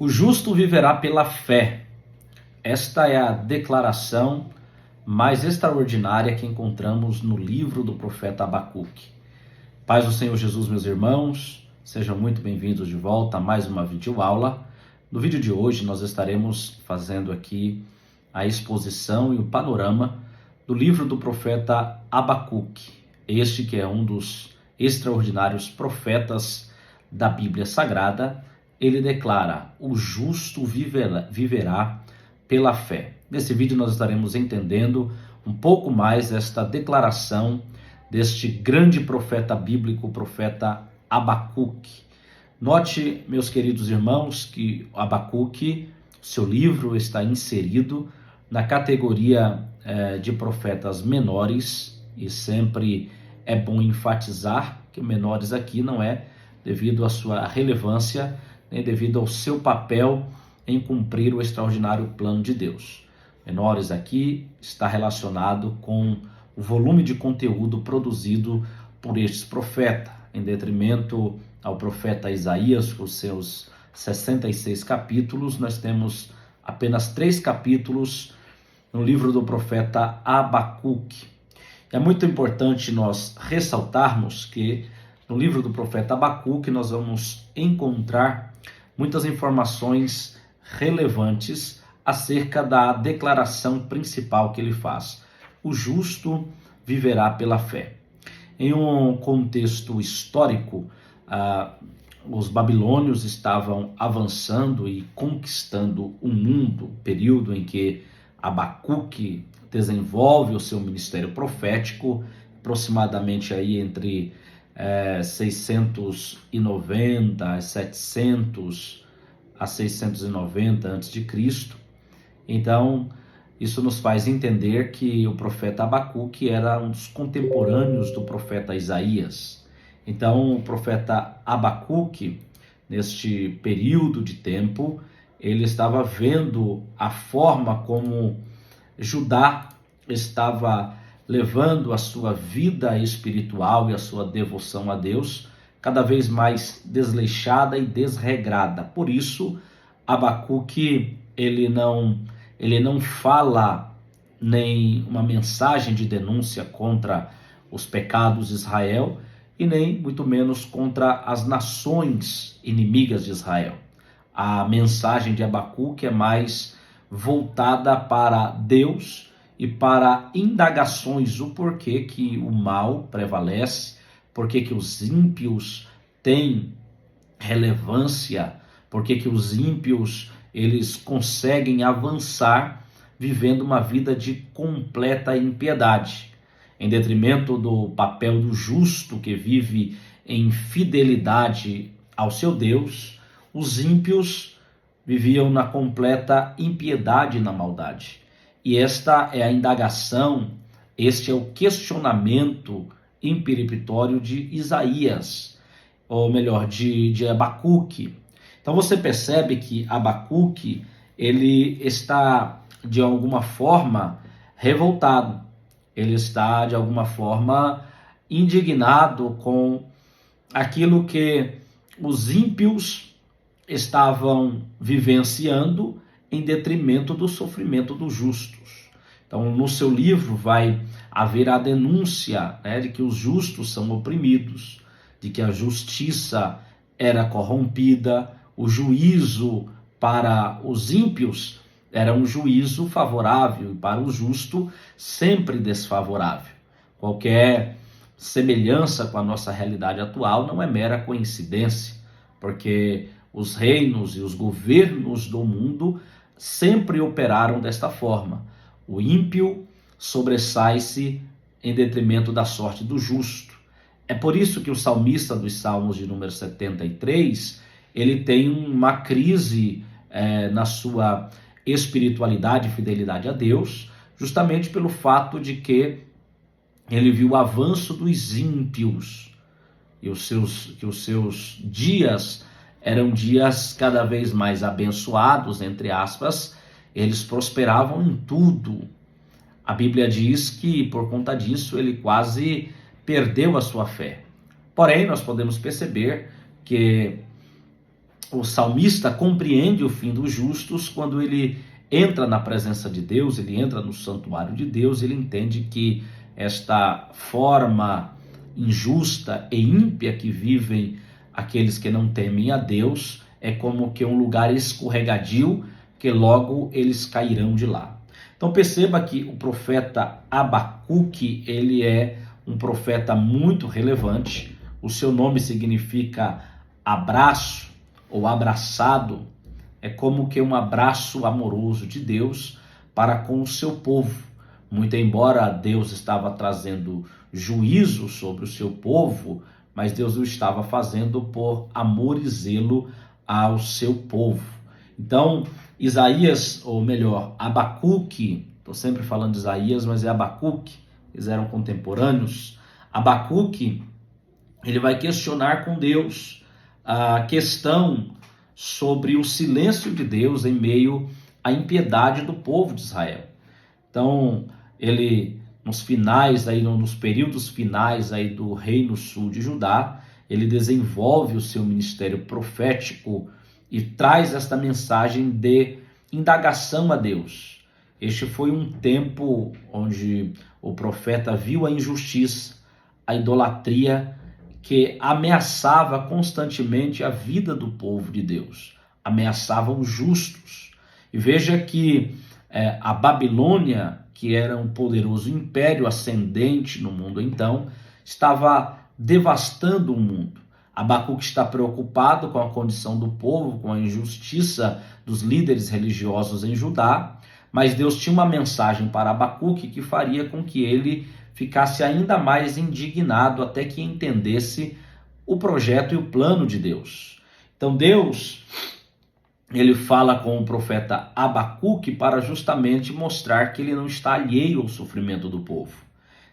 O justo viverá pela fé. Esta é a declaração mais extraordinária que encontramos no livro do profeta Abacuque. Paz do Senhor Jesus, meus irmãos, sejam muito bem-vindos de volta a mais uma videoaula. No vídeo de hoje nós estaremos fazendo aqui a exposição e o panorama do livro do profeta Abacuque, este que é um dos extraordinários profetas da Bíblia Sagrada. Ele declara: o justo viverá pela fé. Nesse vídeo nós estaremos entendendo um pouco mais esta declaração deste grande profeta bíblico, o profeta Abacuque. Note, meus queridos irmãos, que Abacuque, seu livro, está inserido na categoria de profetas menores, e sempre é bom enfatizar que menores aqui não é devido à sua relevância, nem devido ao seu papel em cumprir o extraordinário plano de Deus. Menores aqui está relacionado com o volume de conteúdo produzido por estes profetas, em detrimento ao profeta Isaías, com seus 66 capítulos. Nós temos apenas 3 capítulos no livro do profeta Abacuque. É muito importante nós ressaltarmos que no livro do profeta Abacuque nós vamos encontrar muitas informações relevantes acerca da declaração principal que ele faz: o justo viverá pela fé. Em um contexto histórico, os babilônios estavam avançando e conquistando o mundo, período em que Abacuque desenvolve o seu ministério profético, aproximadamente aí entre 690, 700 a 690 a.C. Então, isso nos faz entender que o profeta Abacuque era um dos contemporâneos do profeta Isaías. Então, o profeta Abacuque, neste período de tempo, ele estava vendo a forma como Judá estava levando a sua vida espiritual e a sua devoção a Deus cada vez mais desleixada e desregrada. Por isso, Abacuque ele não fala nem uma mensagem de denúncia contra os pecados de Israel e nem muito menos contra as nações inimigas de Israel. A mensagem de Abacuque é mais voltada para Deus e para indagações o porquê que o mal prevalece, porquê que os ímpios têm relevância, porquê que os ímpios eles conseguem avançar vivendo uma vida de completa impiedade, em detrimento do papel do justo que vive em fidelidade ao seu Deus. Os ímpios viviam na completa impiedade e na maldade. E esta é a indagação, este é o questionamento imperiptório de Isaías, ou melhor, de Abacuque. Então você percebe que Abacuque, ele está de alguma forma revoltado, ele está de alguma forma indignado com aquilo que os ímpios estavam vivenciando em detrimento do sofrimento dos justos. Então, no seu livro vai haver a denúncia, de que os justos são oprimidos, de que a justiça era corrompida, o juízo para os ímpios era um juízo favorável e para o justo sempre desfavorável. Qualquer semelhança com a nossa realidade atual não é mera coincidência, porque os reinos e os governos do mundo sempre operaram desta forma. O ímpio sobressai-se em detrimento da sorte do justo. É por isso que o salmista dos Salmos de número 73, ele tem uma crise na sua espiritualidade e fidelidade a Deus, justamente pelo fato de que ele viu o avanço dos ímpios e que os seus dias eram dias cada vez mais abençoados, entre aspas, eles prosperavam em tudo. A Bíblia diz que por conta disso ele quase perdeu a sua fé. Porém, nós podemos perceber que o salmista compreende o fim dos justos quando ele entra na presença de Deus, ele entra no santuário de Deus, ele entende que esta forma injusta e ímpia que vivem aqueles que não temem a Deus é como que um lugar escorregadio, que logo eles cairão de lá. Então perceba que o profeta Abacuque, ele é um profeta muito relevante. O seu nome significa abraço ou abraçado. É como que um abraço amoroso de Deus para com o seu povo. Muito embora Deus estava trazendo juízo sobre o seu povo, mas Deus o estava fazendo por amor e zelo ao seu povo. Então, Isaías, ou melhor, Abacuque, estou sempre falando de Isaías, mas é Abacuque, eles eram contemporâneos. Abacuque, ele vai questionar com Deus a questão sobre o silêncio de Deus em meio à impiedade do povo de Israel. Então, ele, nos períodos finais aí do Reino Sul de Judá, ele desenvolve o seu ministério profético e traz esta mensagem de indagação a Deus. Este foi um tempo onde o profeta viu a injustiça, a idolatria que ameaçava constantemente a vida do povo de Deus, ameaçava os justos. E veja que a Babilônia, que era um poderoso império ascendente no mundo então, estava devastando o mundo. Abacuque está preocupado com a condição do povo, com a injustiça dos líderes religiosos em Judá, mas Deus tinha uma mensagem para Abacuque que faria com que ele ficasse ainda mais indignado até que entendesse o projeto e o plano de Deus. Então Deus, ele fala com o profeta Abacuque para justamente mostrar que ele não está alheio ao sofrimento do povo.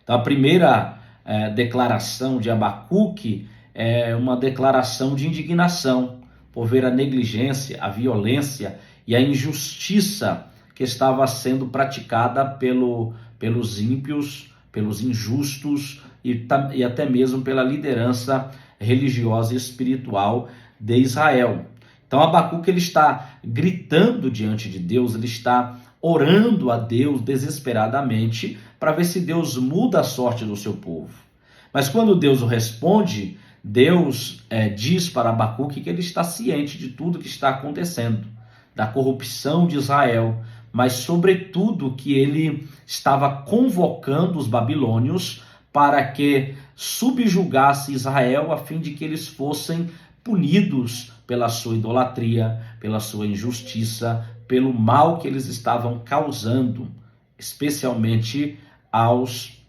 Então a primeira declaração de Abacuque é uma declaração de indignação por ver a negligência, a violência e a injustiça que estava sendo praticada pelos ímpios, pelos injustos e até mesmo pela liderança religiosa e espiritual de Israel. Então Abacuque ele está gritando diante de Deus, ele está orando a Deus desesperadamente para ver se Deus muda a sorte do seu povo. Mas quando Deus o responde, Deus diz para Abacuque que ele está ciente de tudo que está acontecendo, da corrupção de Israel, mas sobretudo que ele estava convocando os babilônios para que subjugasse Israel a fim de que eles fossem punidos pela sua idolatria, pela sua injustiça, pelo mal que eles estavam causando, especialmente aos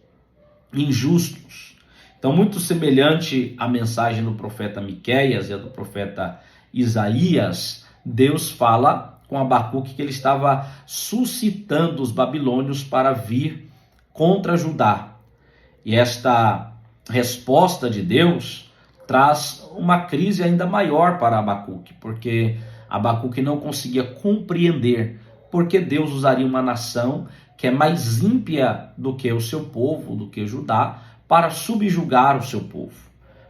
injustos. Então, muito semelhante à mensagem do profeta Miqueias e a do profeta Isaías, Deus fala com Abacuque que ele estava suscitando os babilônios para vir contra Judá. E esta resposta de Deus traz uma crise ainda maior para Abacuque, porque Abacuque não conseguia compreender porque Deus usaria uma nação que é mais ímpia do que o seu povo, do que Judá, para subjugar o seu povo.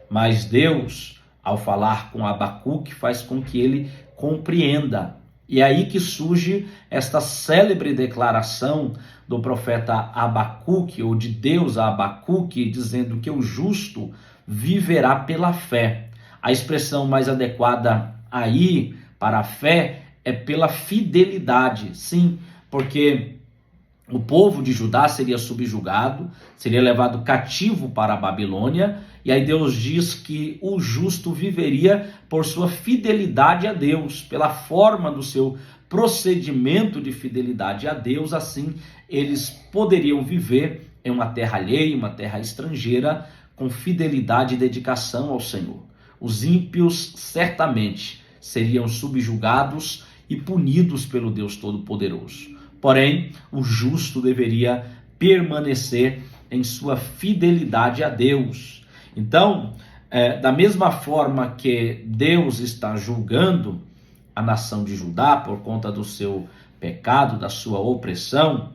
Mas Deus, ao falar com Abacuque, faz com que ele compreenda. E é aí que surge esta célebre declaração do profeta Abacuque, ou de Deus a Abacuque, dizendo que o justo viverá pela fé. A expressão mais adequada aí para a fé é pela fidelidade, sim, porque o povo de Judá seria subjugado, seria levado cativo para a Babilônia, e aí Deus diz que o justo viveria por sua fidelidade a Deus, pela forma do seu procedimento de fidelidade a Deus, assim eles poderiam viver em uma terra alheia, uma terra estrangeira, com fidelidade e dedicação ao Senhor. Os ímpios certamente seriam subjugados e punidos pelo Deus Todo-Poderoso. Porém, o justo deveria permanecer em sua fidelidade a Deus. Então, da mesma forma que Deus está julgando a nação de Judá por conta do seu pecado, da sua opressão,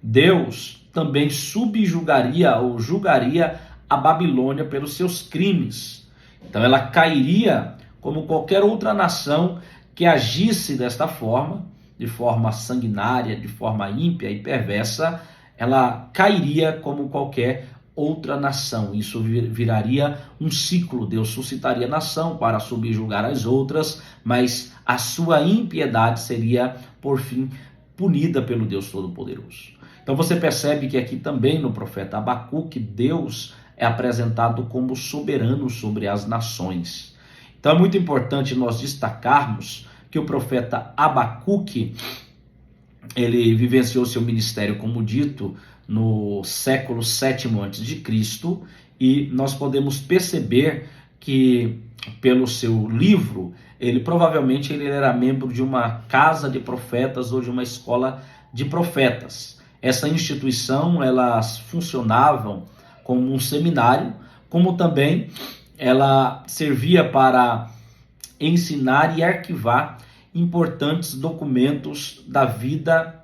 Deus também subjugaria ou julgaria a Babilônia pelos seus crimes. Então ela cairia como qualquer outra nação que agisse desta forma, de forma sanguinária, de forma ímpia e perversa, ela cairia como qualquer outra nação. Isso viraria um ciclo. Deus suscitaria nação para subjugar as outras, mas a sua impiedade seria, por fim, punida pelo Deus Todo-Poderoso. Então você percebe que aqui também no profeta Abacuque, Deus é apresentado como soberano sobre as nações. Então é muito importante nós destacarmos que o profeta Abacuque, ele vivenciou seu ministério, como dito, no século VII a.C., e nós podemos perceber que, pelo seu livro, ele provavelmente ele era membro de uma casa de profetas ou de uma escola de profetas. Essa instituição, elas funcionavam como um seminário, como também ela servia para ensinar e arquivar importantes documentos da vida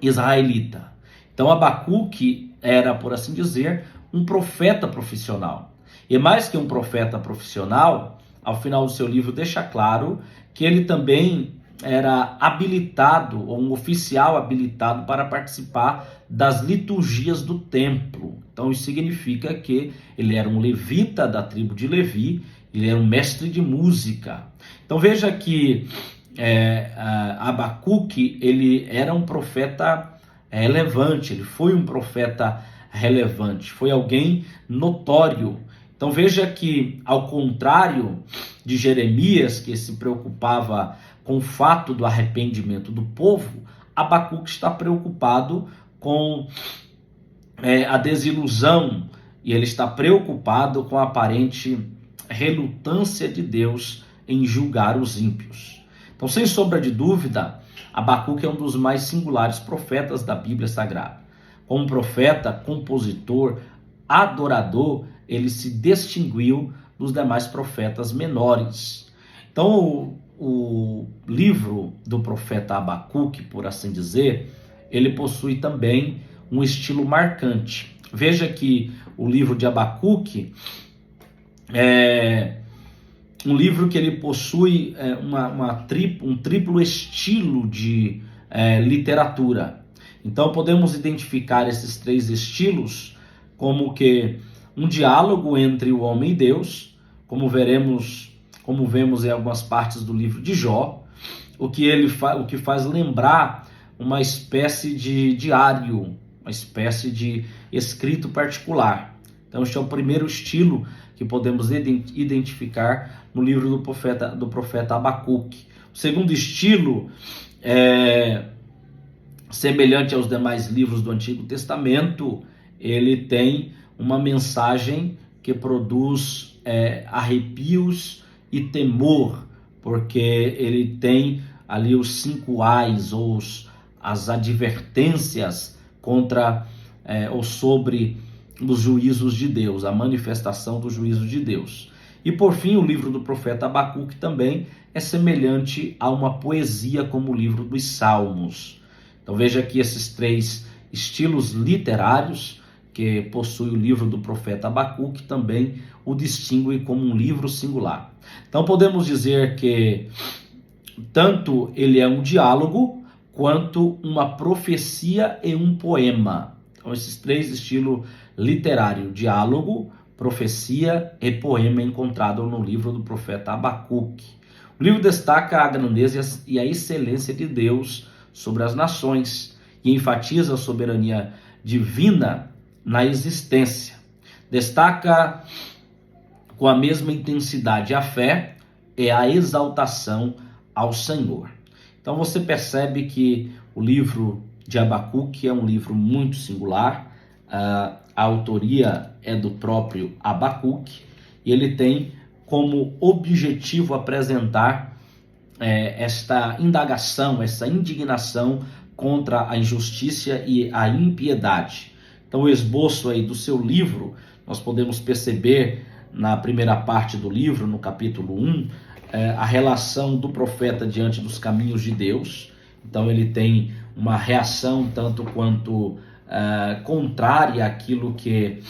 israelita. Então Abacuque era, por assim dizer, um profeta profissional. E mais que um profeta profissional, ao final do seu livro deixa claro que ele também era habilitado, ou um oficial habilitado para participar das liturgias do templo. Então isso significa que ele era um levita da tribo de Levi, ele era um mestre de música. Então veja que Abacuque, ele era um profeta relevante, ele foi um profeta relevante, foi alguém notório. Então veja que, ao contrário de Jeremias, que se preocupava com o fato do arrependimento do povo, Abacuque está preocupado com a desilusão, e ele está preocupado com a aparente relutância de Deus em julgar os ímpios. Então, sem sombra de dúvida, Abacuque é um dos mais singulares profetas da Bíblia Sagrada. Como profeta, compositor, adorador, ele se distinguiu dos demais profetas menores. Então, o livro do profeta Abacuque, por assim dizer, ele possui também um estilo marcante. Veja que o livro de Abacuque é um livro que ele possui um triplo estilo de literatura. Então podemos identificar esses três estilos como que um diálogo entre o homem e Deus, como vemos em algumas partes do livro de Jó, o que faz lembrar uma espécie de diário, uma espécie de escrito particular. Então este é o primeiro estilo que podemos identificar no livro do profeta Abacuque. O segundo estilo é semelhante aos demais livros do Antigo Testamento. Ele tem uma mensagem que produz arrepios e temor, porque ele tem ali os 5 ais, ou as advertências contra ou sobre os juízos de Deus, a manifestação do juízo de Deus. E por fim, o livro do profeta Abacuque também é semelhante a uma poesia, como o livro dos Salmos. Então veja que esses três estilos literários que possui o livro do profeta Abacuque também o distinguem como um livro singular. Então podemos dizer que tanto ele é um diálogo quanto uma profecia e um poema. Então esses três estilos literários, diálogo, profecia e poema, encontrado no livro do profeta Abacuque. O livro destaca a grandeza e a excelência de Deus sobre as nações e enfatiza a soberania divina na existência. Destaca com a mesma intensidade a fé e a exaltação ao Senhor. Então você percebe que o livro de Abacuque é um livro muito singular. A autoria é do próprio Abacuque e ele tem como objetivo apresentar esta indagação, essa indignação contra a injustiça e a impiedade. Então o esboço aí do seu livro, nós podemos perceber na primeira parte do livro, no capítulo 1, a relação do profeta diante dos caminhos de Deus. Então ele tem uma reação tanto quanto contrária àquilo que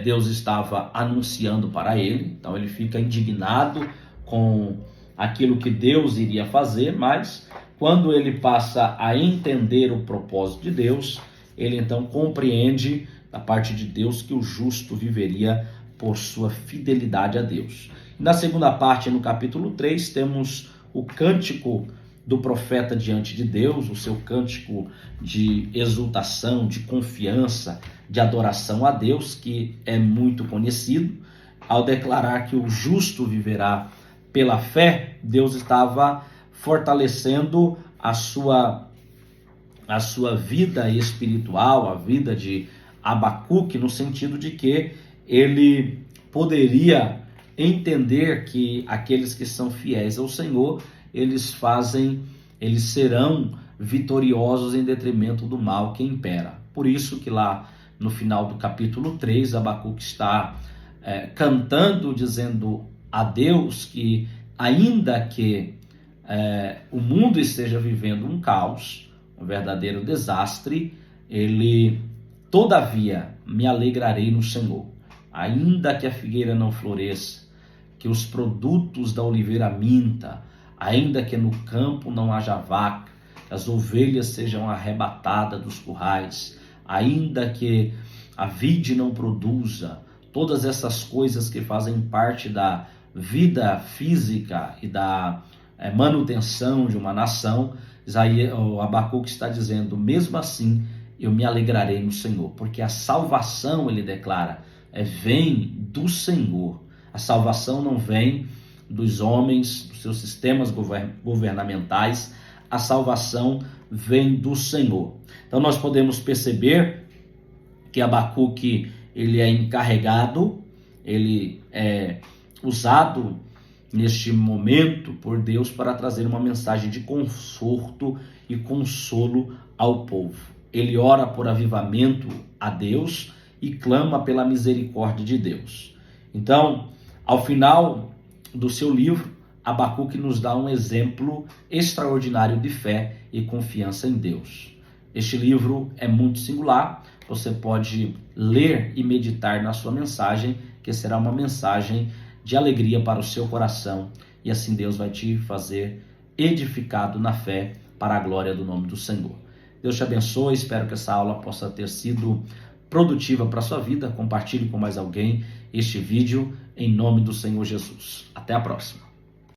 Deus estava anunciando para ele, então ele fica indignado com aquilo que Deus iria fazer, mas quando ele passa a entender o propósito de Deus, ele então compreende da parte de Deus que o justo viveria por sua fidelidade a Deus. Na segunda parte, no capítulo 3, temos o cântico do profeta diante de Deus, o seu cântico de exultação, de confiança, de adoração a Deus, que é muito conhecido. Ao declarar que o justo viverá pela fé, Deus estava fortalecendo a sua vida espiritual, a vida de Abacuque, no sentido de que ele poderia entender que aqueles que são fiéis ao Senhor, eles serão vitoriosos em detrimento do mal que impera. Por isso que lá no final do capítulo 3, Abacuque está cantando, dizendo a Deus que ainda que o mundo esteja vivendo um caos, um verdadeiro desastre, todavia me alegrarei no Senhor. Ainda que a figueira não floresça, que os produtos da oliveira minta, ainda que no campo não haja vaca, que as ovelhas sejam arrebatadas dos currais, ainda que a vide não produza, todas essas coisas que fazem parte da vida física e da manutenção de uma nação, o Abacuque está dizendo, mesmo assim, eu me alegrarei no Senhor, porque a salvação, ele declara, vem do Senhor. A salvação não vem dos homens, dos seus sistemas governamentais, a salvação vem do Senhor. Então nós podemos perceber que Abacuque, ele é encarregado, ele é usado neste momento por Deus para trazer uma mensagem de conforto e consolo ao povo. Ele ora por avivamento a Deus e clama pela misericórdia de Deus. Então, ao final do seu livro, Abacuque nos dá um exemplo extraordinário de fé e confiança em Deus. Este livro é muito singular, você pode ler e meditar na sua mensagem, que será uma mensagem de alegria para o seu coração, e assim Deus vai te fazer edificado na fé para a glória do nome do Senhor. Deus te abençoe, espero que essa aula possa ter sido produtiva para a sua vida. Compartilhe com mais alguém este vídeo em nome do Senhor Jesus. Até a próxima.